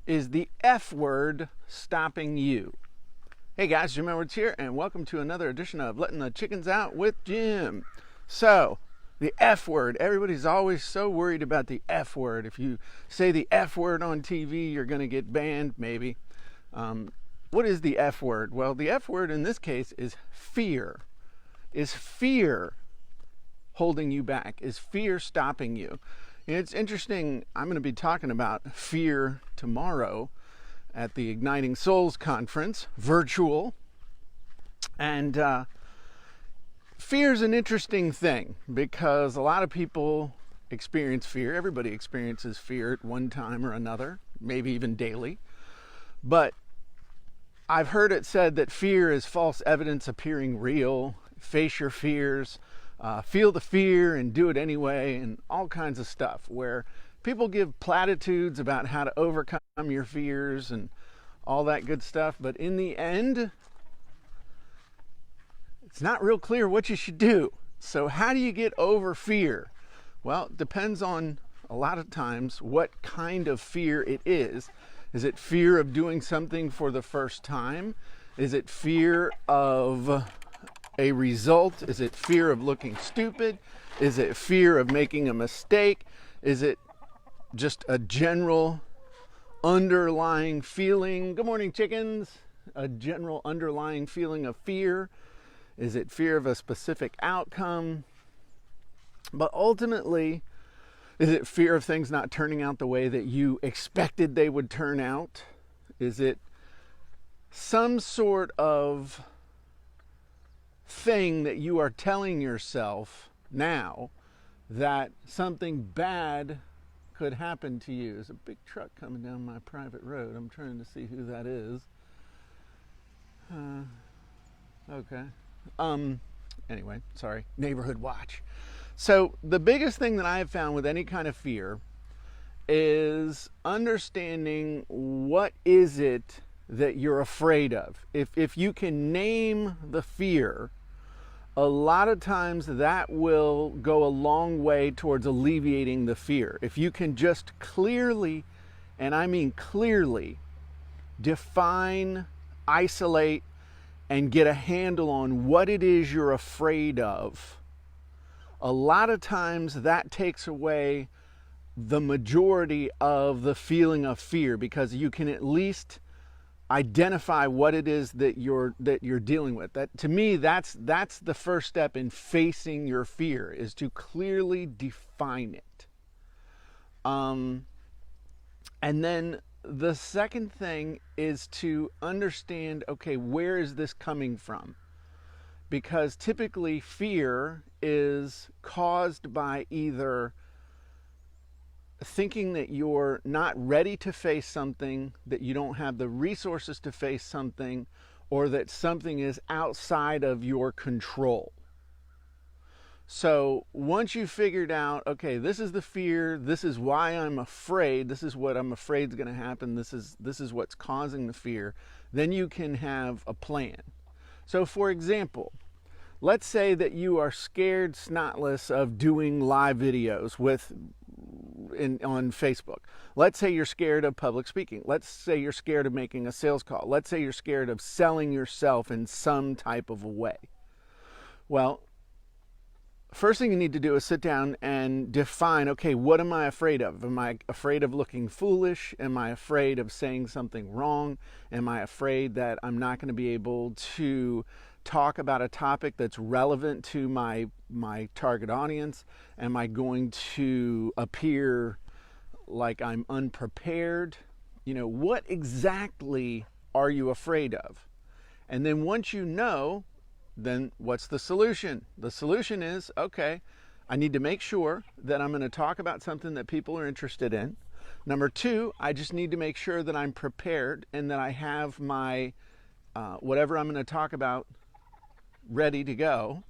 Is the F word stopping you? Hey guys, Jim Edwards here, and welcome to another edition of Letting the Chickens Out with Jim. So, the F word. Everybody's always so worried about the F word. If you say the F word on TV, you're going to get banned, maybe. What is the F word? Well, the F word in this case is fear. Is fear holding you back? Is fear stopping you? It's interesting, I'm going to be talking about fear tomorrow at the Igniting Souls conference, virtual. And fear is an interesting thing because a lot of people experience fear. Everybody experiences fear at one time or another, maybe even daily. But I've heard it said that fear is false evidence appearing real. Face your fears. Feel the fear and do it anyway, and all kinds of stuff where people give platitudes about how to overcome your fears and all that good stuff, but in the end it's not real clear what you should do. So how do you get over fear? Well, it depends on a lot of times what kind of fear it is. Is it fear of doing something for the first time? Is it fear of a result? Is it fear of looking stupid? Is it fear of making a mistake? Is it just a general underlying feeling? Good morning, chickens. A general underlying feeling of fear? Is it fear of a specific outcome? But ultimately, is it fear of things not turning out the way that you expected they would turn out? Is it some sort of thing that you are telling yourself now that something bad could happen to you? There's a big truck coming down my private road. I'm trying to see who that is. Okay. Anyway, sorry. Neighborhood watch. So the biggest thing that I have found with any kind of fear is understanding what is it that you're afraid of. If you can name the fear, a lot of times that will go a long way towards alleviating the fear. If you can just clearly, and I mean clearly, define, isolate, and get a handle on what it is you're afraid of, a lot of times that takes away the majority of the feeling of fear, because you can at least identify what it is that you're dealing with. That, to me, that's the first step in facing your fear, is to clearly define it. And then the second thing is to understand, okay, where is this coming from? Because typically fear is caused by either thinking that you're not ready to face something, that you don't have the resources to face something, or that something is outside of your control. So once you figured out, okay, this is the fear, this is why I'm afraid, this is what I'm afraid is going to happen, this is what's causing the fear, then you can have a plan. So for example, let's say that you are scared snotless of doing live videos on Facebook. Let's say you're scared of public speaking. Let's say you're scared of making a sales call. Let's say you're scared of selling yourself in some type of a way. Well, first thing you need to do is sit down and define, okay, what am I afraid of? Am I afraid of looking foolish? Am I afraid of saying something wrong? Am I afraid that I'm not going to be able to talk about a topic that's relevant to my target audience? Am I going to appear like I'm unprepared? What exactly are you afraid of? And then once you know, then what's the solution? The solution is, okay, I need to make sure that I'm going to talk about something that people are interested in. Number two, I just need to make sure that I'm prepared and that I have my whatever I'm going to talk about ready to go.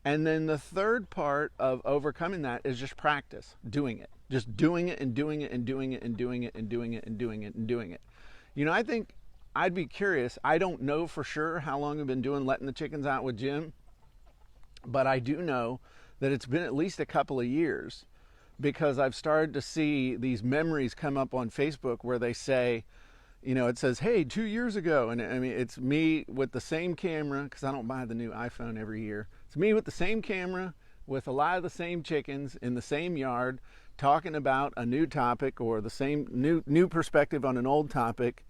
And then the third part of overcoming that is just practice, doing it. Just doing it and doing it and doing it and doing it and doing it and doing it and doing it. I think I'd be curious. I don't know for sure how long I've been doing Letting the Chickens Out with Jim, but I do know that it's been at least a couple of years because I've started to see these memories come up on Facebook where they say, you know, it says, hey, 2 years ago. And I mean, it's me with the same camera, because I don't buy the new iPhone every year. It's me with the same camera, with a lot of the same chickens in the same yard, talking about a new topic or the same new perspective on an old topic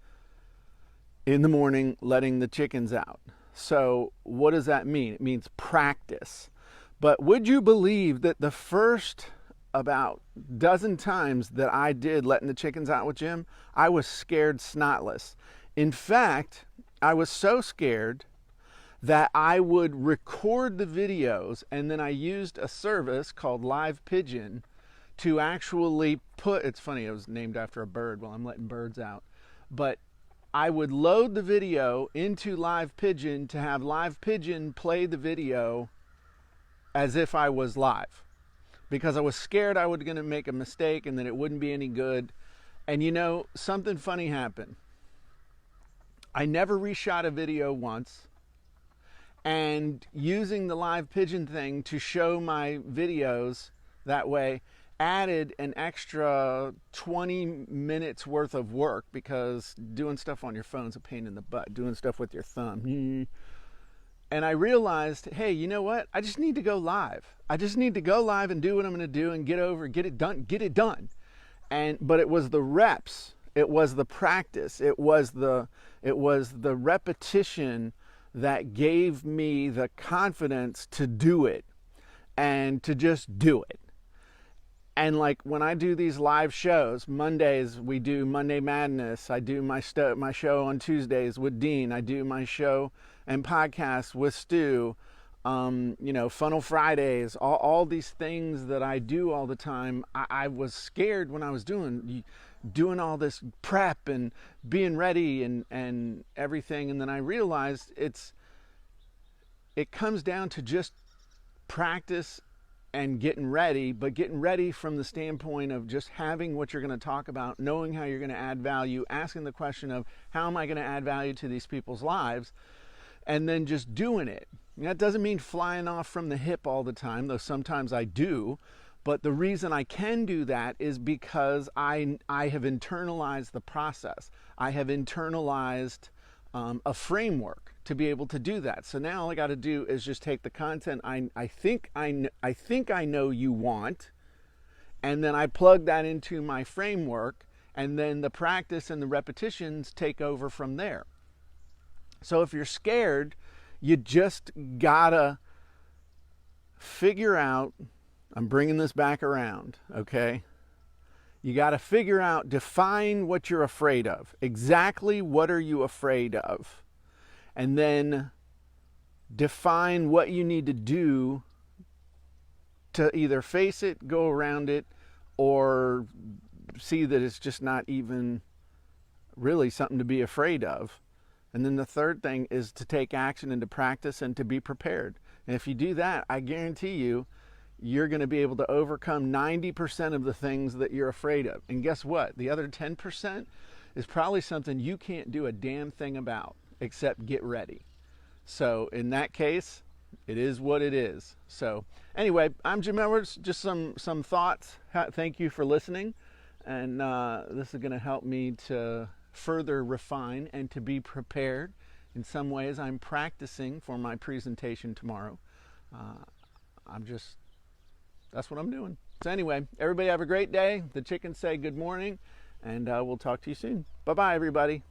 in the morning, letting the chickens out. So what does that mean? It means practice. But would you believe that the first about dozen times that I did letting the chickens out with Jim, I was scared snotless. In fact, I was so scared that I would record the videos, and then I used a service called Live Pigeon to actually put, it's funny, it was named after a bird. Well, I'm letting birds out. But I would load the video into Live Pigeon to have Live Pigeon play the video as if I was live, because I was scared I was going to make a mistake and then it wouldn't be any good. And you know, something funny happened. I never reshot a video once, and using the Live Pigeon thing to show my videos that way added an extra 20 minutes worth of work, because doing stuff on your phone's a pain in the butt, doing stuff with your thumb. And I realized, hey, you know what? I just need to go live. I just need to go live and do what I'm going to do and get it done. But it was the reps, it was the practice, it was the repetition that gave me the confidence to do it and to just do it. And like when I do these live shows, Mondays we do Monday Madness. I do my show on Tuesdays with Dean. I do my show and podcast with Stu. You know, Funnel Fridays. All these things that I do all the time. I was scared when I was doing all this prep and being ready and everything. And then I realized it comes down to just practice and getting ready, but getting ready from the standpoint of just having what you're going to talk about, knowing how you're going to add value, asking the question of how am I going to add value to these people's lives, and then just doing it. And that doesn't mean flying off from the hip all the time, though sometimes I do. But the reason I can do that is because I have internalized the process. I have internalized a framework to be able to do that. So now all I got to do is just take the content I think I know you want, and then I plug that into my framework, and then the practice and the repetitions take over from there. So if you're scared, you just gotta figure out, I'm bringing this back around, okay? You got to figure out, define what you're afraid of. Exactly what are you afraid of? And then define what you need to do to either face it, go around it, or see that it's just not even really something to be afraid of. And then the third thing is to take action and to practice and to be prepared. And if you do that, I guarantee you, you're going to be able to overcome 90% of the things that you're afraid of. And guess what? The other 10% is probably something you can't do a damn thing about except get ready. So in that case, it is what it is. So anyway, I'm Jim Edwards. Just some thoughts. Thank you for listening. And this is going to help me to further refine and to be prepared. In some ways, I'm practicing for my presentation tomorrow. That's what I'm doing. So anyway, everybody have a great day. The chickens say good morning, and we'll talk to you soon. Bye-bye, everybody.